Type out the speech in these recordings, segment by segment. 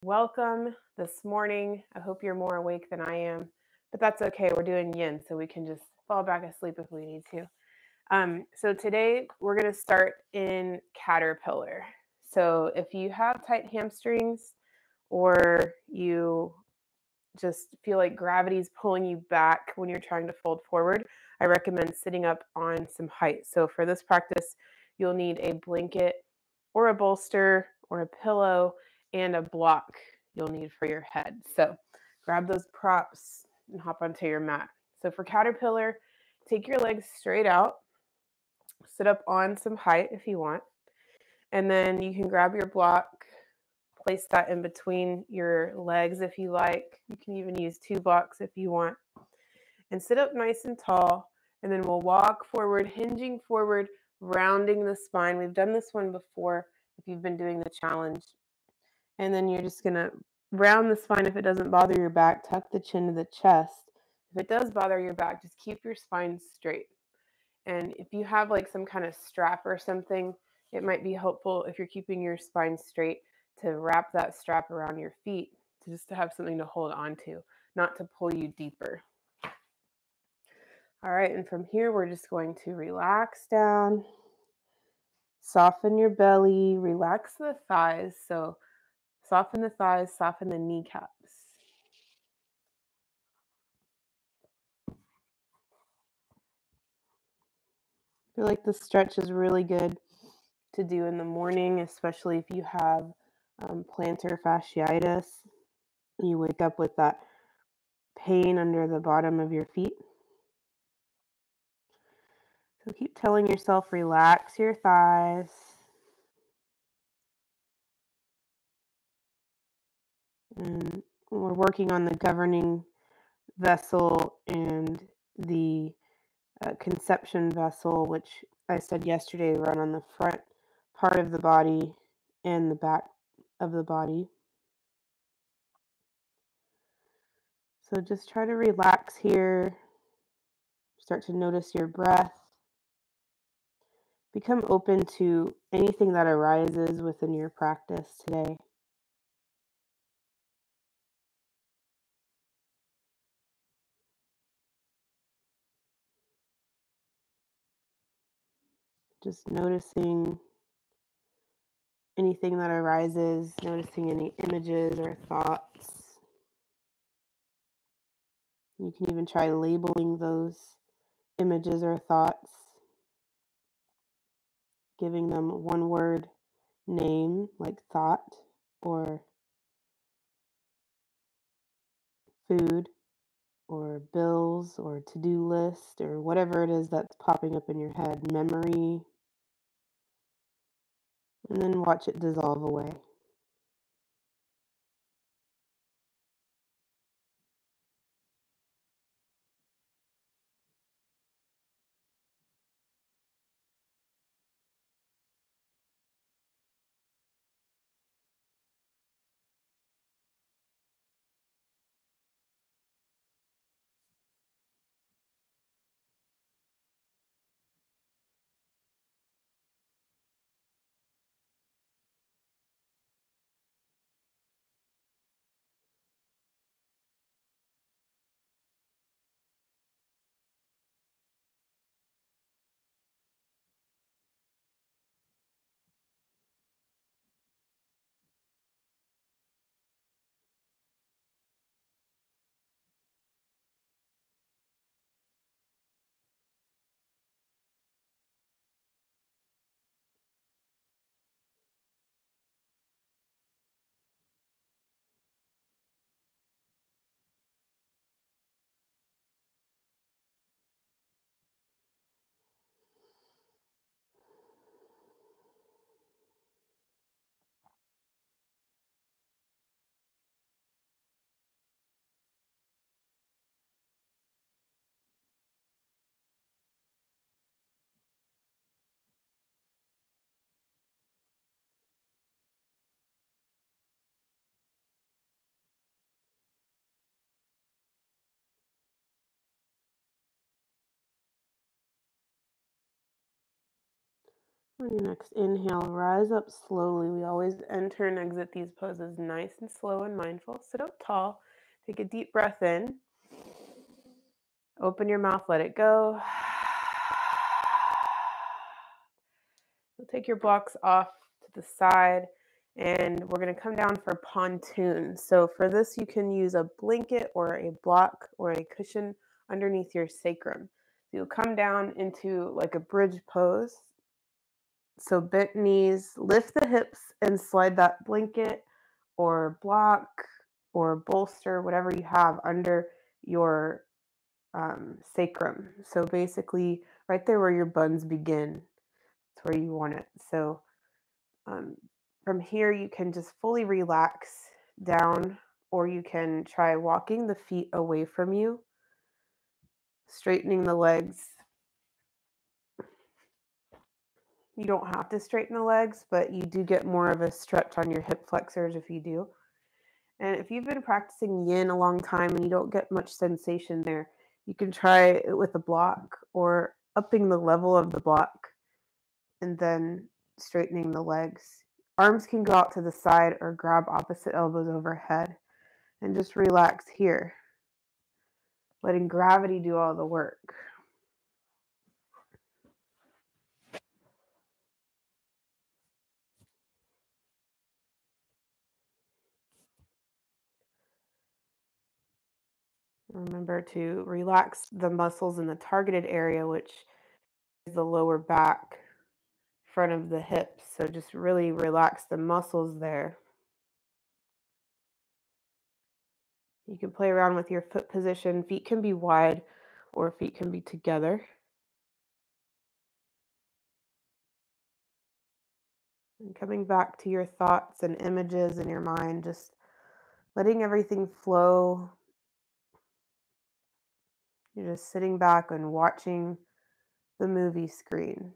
Welcome this morning. I hope you're more awake than I am, but that's okay. We're doing yin, so we can just fall back asleep if we need to. So today we're going to start in caterpillar. So if you have tight hamstrings or you just feel like gravity's pulling you back when you're trying to fold forward, I recommend sitting up on some height. So for this practice, you'll need a blanket or a bolster or a pillow and a block you'll need for your head. So grab those props and hop onto your mat. So for caterpillar, take your legs straight out, sit up on some height if you want, and then you can grab your block, place that in between your legs if you like. You can even use two blocks if you want. And sit up nice and tall. And then we'll walk forward, hinging forward, rounding the spine. We've done this one before if you've been doing the challenge. And then you're just going to round the spine if it doesn't bother your back. Tuck the chin to the chest. If it does bother your back, just keep your spine straight. And if you have like some kind of strap or something, it might be helpful if you're keeping your spine straight to wrap that strap around your feet to just to have something to hold on to, not to pull you deeper. All right, and from here, we're just going to relax down, soften your belly, relax the thighs. So soften the thighs, soften the kneecaps. I feel like this stretch is really good to do in the morning, especially if you have plantar fasciitis and you wake up with that pain under the bottom of your feet. So keep telling yourself, relax your thighs. And we're working on the governing vessel and the conception vessel, which I said yesterday run on the front part of the body and the back of the body. So just try to relax here. Start to notice your breath. Become open to anything that arises within your practice today. Just noticing anything that arises, noticing any images or thoughts. You can even try labeling those images or thoughts, giving them one word name like thought or food or bills or to-do list or whatever it is that's popping up in your head, memory, and then watch it dissolve away. On your next inhale, rise up slowly. We always enter and exit these poses nice and slow and mindful. Sit up tall. Take a deep breath in. Open your mouth, let it go. You'll take your blocks off to the side and we're going to come down for pontoon. So for this, you can use a blanket or a block or a cushion underneath your sacrum. So you'll come down into like a bridge pose. So bent knees, lift the hips and slide that blanket or block or bolster, whatever you have under your sacrum. So basically, right there where your buns begin, it's where you want it. So um, from here, you can just fully relax down, or you can try walking the feet away from you, straightening the legs. You don't have to straighten the legs, but you do get more of a stretch on your hip flexors if you do. And if you've been practicing yin a long time and you don't get much sensation there, you can try it with a block or upping the level of the block and then straightening the legs. Arms can go out to the side or grab opposite elbows overhead and just relax here, letting gravity do all the work. Remember to relax the muscles in the targeted area, which is the lower back, front of the hips. So just really relax the muscles there. You can play around with your foot position. Feet can be wide or feet can be together. And coming back to your thoughts and images in your mind, just letting everything flow. You're just sitting back and watching the movie screen.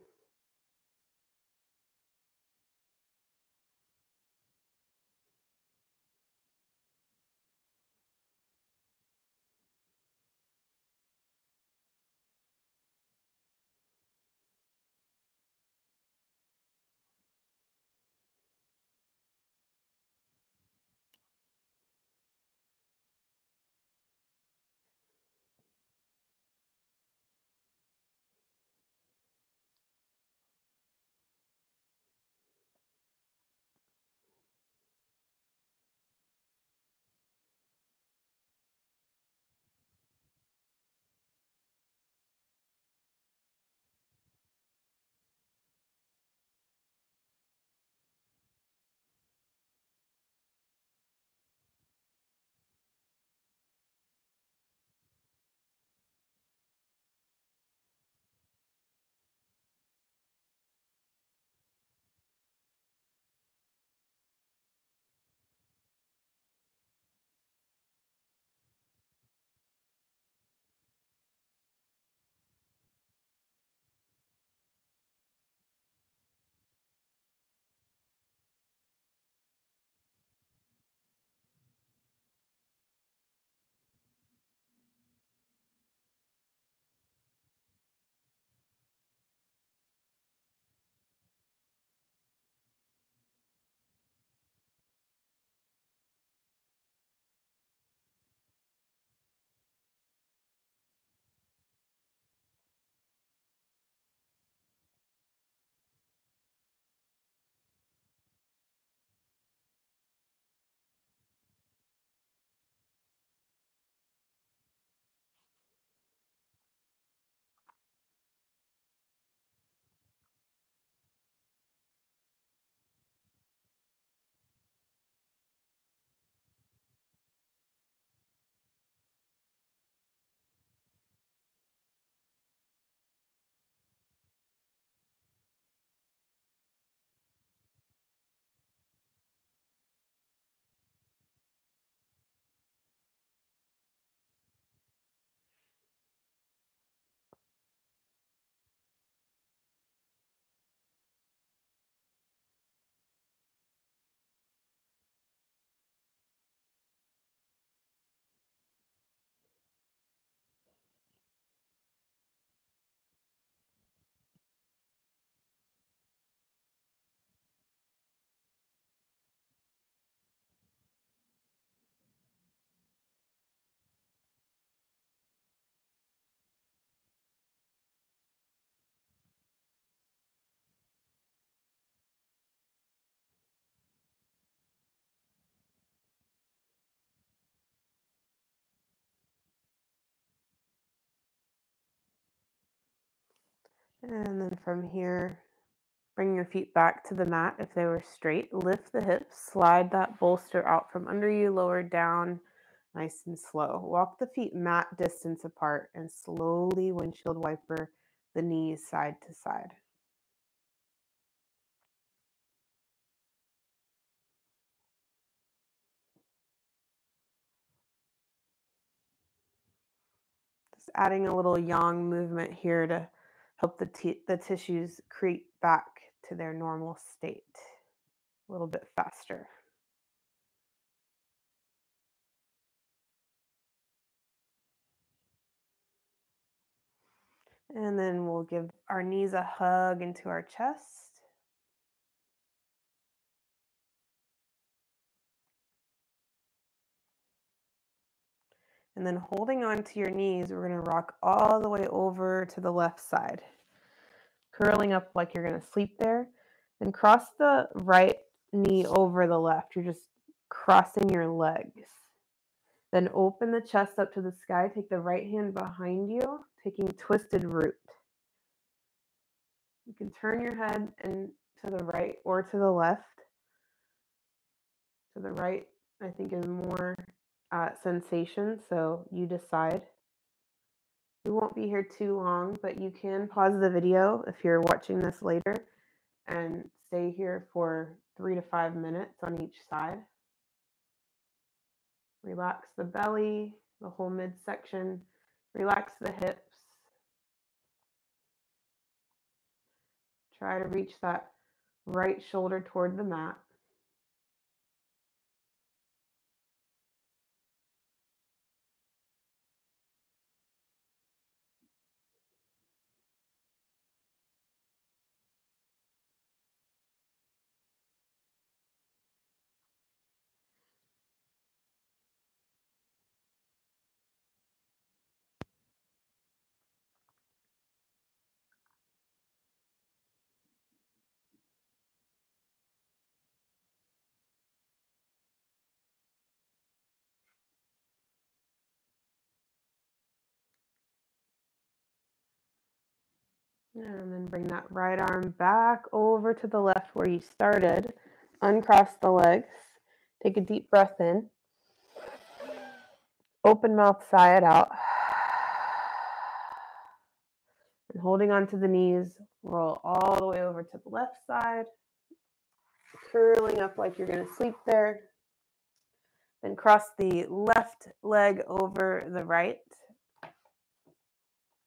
And then from here, bring your feet back to the mat if they were straight. Lift the hips, slide that bolster out from under you, lower down, nice and slow. Walk the feet mat distance apart and slowly windshield wiper the knees side to side. Just adding a little yang movement here to help the tissues creep back to their normal state a little bit faster. And then we'll give our knees a hug into our chest. And then holding on to your knees, we're going to rock all the way over to the left side, curling up like you're going to sleep there. Then cross the right knee over the left. You're just crossing your legs. Then open the chest up to the sky. Take the right hand behind you, taking twisted root. You can turn your head and to the right or to the left. To the right, I think, is more sensation, so you decide. We won't be here too long, but you can pause the video if you're watching this later and stay here for 3 to 5 minutes on each side. Relax the belly, the whole midsection. Relax the hips. Try to reach that right shoulder toward the mat. And then bring that right arm back over to the left where you started. Uncross the legs. Take a deep breath in. Open mouth, sigh it out. And holding onto the knees, roll all the way over to the left side. Curling up like you're going to sleep there. Then cross the left leg over the right.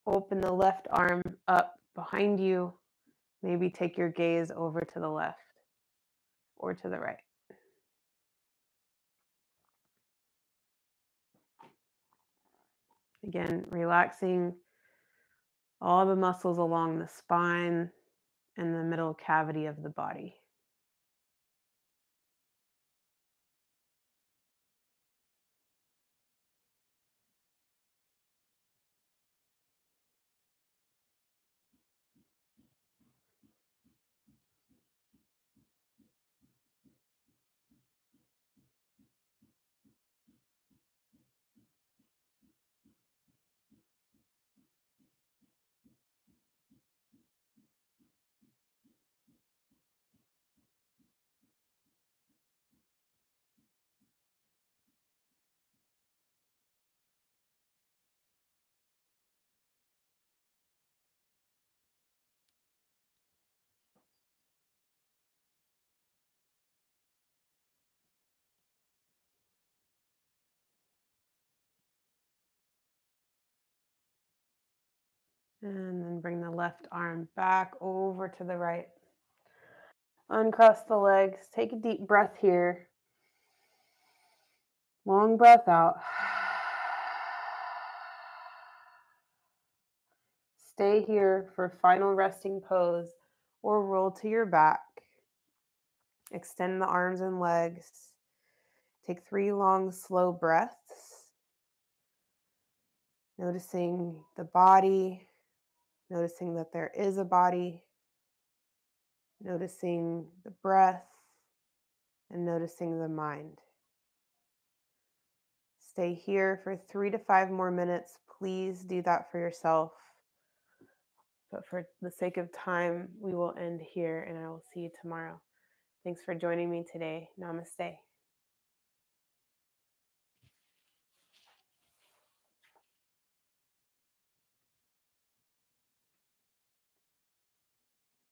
Open the left arm up behind you. Maybe take your gaze over to the left or to the right. Again, relaxing all the muscles along the spine and the middle cavity of the body. And then bring the left arm back over to the right. Uncross the legs. Take a deep breath here. Long breath out. Stay here for final resting pose or roll to your back. Extend the arms and legs. Take 3 long, slow breaths. Noticing the body, noticing that there is a body, noticing the breath, and noticing the mind. Stay here for 3 to 5 more minutes. Please do that for yourself. But for the sake of time, we will end here and I will see you tomorrow. Thanks for joining me today. Namaste.